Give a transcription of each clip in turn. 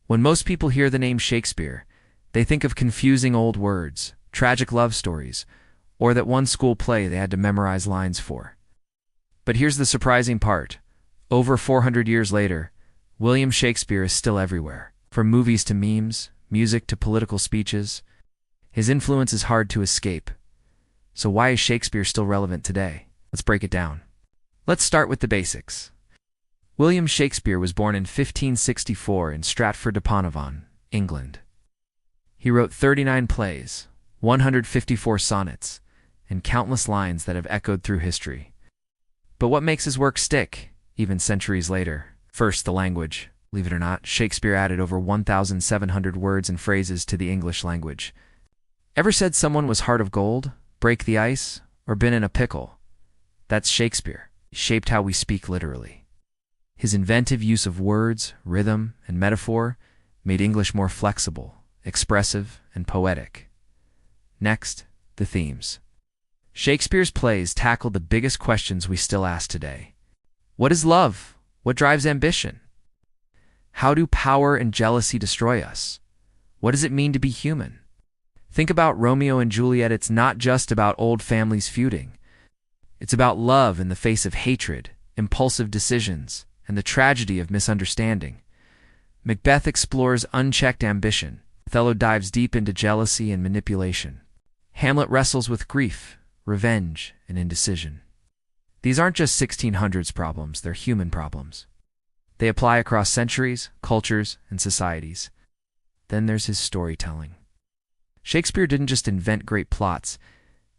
When most people hear the name Shakespeare, they think of confusing old words, tragic love stories, or that one school play they had to memorize lines for. But here's the surprising part. Over 400 years later, William Shakespeare is still everywhere. From movies to memes, music to political speeches, his influence is hard to escape. So why is Shakespeare still relevant today? Let's break it down. Let's start with the basics. William Shakespeare was born in 1564 in Stratford-upon-Avon, England. He wrote 39 plays, 154 sonnets, and countless lines that have echoed through history. But what makes his work stick, even centuries later? First, the language. Believe it or not, Shakespeare added over 1,700 words and phrases to the English language. Ever said someone was heart of gold, break the ice, or been in a pickle? That's Shakespeare. He shaped how we speak literally. His inventive use of words, rhythm, and metaphor made English more flexible, expressive, and poetic. Next, the themes. Shakespeare's plays tackled the biggest questions we still ask today. What is love? What drives ambition? How do power and jealousy destroy us? What does it mean to be human? Think about Romeo and Juliet. It's not just about old families feuding. It's about love in the face of hatred, impulsive decisions, and the tragedy of misunderstanding. Macbeth explores unchecked ambition. Othello dives deep into jealousy and manipulation. Hamlet wrestles with grief, revenge, and indecision. These aren't just 1600s problems, they're human problems. They apply across centuries, cultures, and societies. Then there's his storytelling. Shakespeare didn't just invent great plots,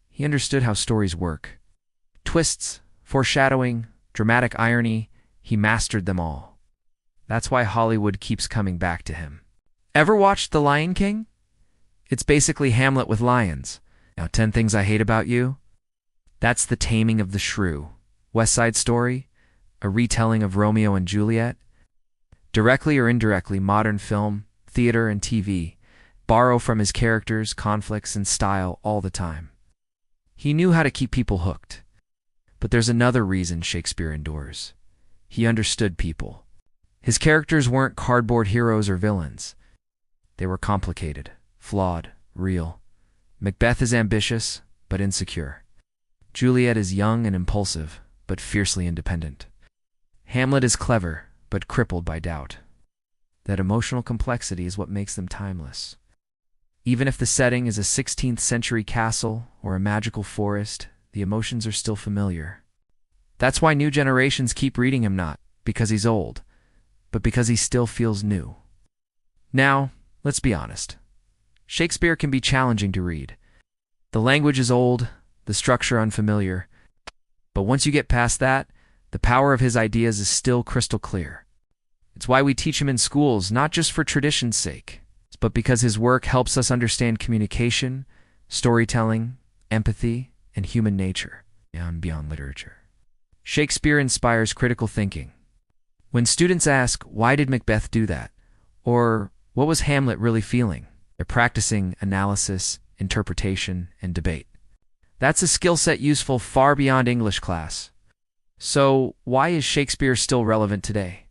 he understood how stories work. Twists, foreshadowing, dramatic irony, he mastered them all. That's why Hollywood keeps coming back to him. Ever watched The Lion King? It's basically Hamlet with lions. Now, 10 Things I Hate About You? That's The Taming of the Shrew. West Side Story? A retelling of Romeo and Juliet? Directly or indirectly, modern film, theater, and TV borrow from his characters, conflicts, and style all the time. He knew how to keep people hooked. But there's another reason Shakespeare endures. He understood people. His characters weren't cardboard heroes or villains. They were complicated, flawed, real. Macbeth is ambitious, but insecure. Juliet is young and impulsive, but fiercely independent. Hamlet is clever, but crippled by doubt. That emotional complexity is what makes them timeless. Even if the setting is a 16th century castle or a magical forest, the emotions are still familiar. That's why new generations keep reading him, not because he's old, but because he still feels new. Now, let's be honest. Shakespeare can be challenging to read. The language is old, the structure unfamiliar, but once you get past that, the power of his ideas is still crystal clear. It's why we teach him in schools, not just for tradition's sake, but because his work helps us understand communication, storytelling, empathy, and human nature, and beyond literature. Shakespeare inspires critical thinking. When students ask, why did Macbeth do that? Or, what was Hamlet really feeling? They're practicing analysis, interpretation, and debate. That's a skill set useful far beyond English class. So, why is Shakespeare still relevant today?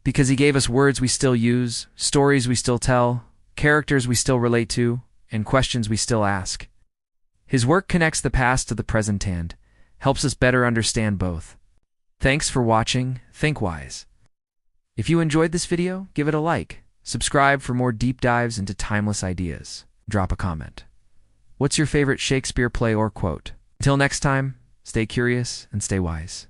Because he gave us words we still use, stories we still tell, characters we still relate to, and questions we still ask. His work connects the past to the present and helps us better understand both. Thanks for watching ThinkWise. If you enjoyed this video, give it a like. Subscribe for more deep dives into timeless ideas. Drop a comment. What's your favorite Shakespeare play or quote? Until next time, stay curious and stay wise.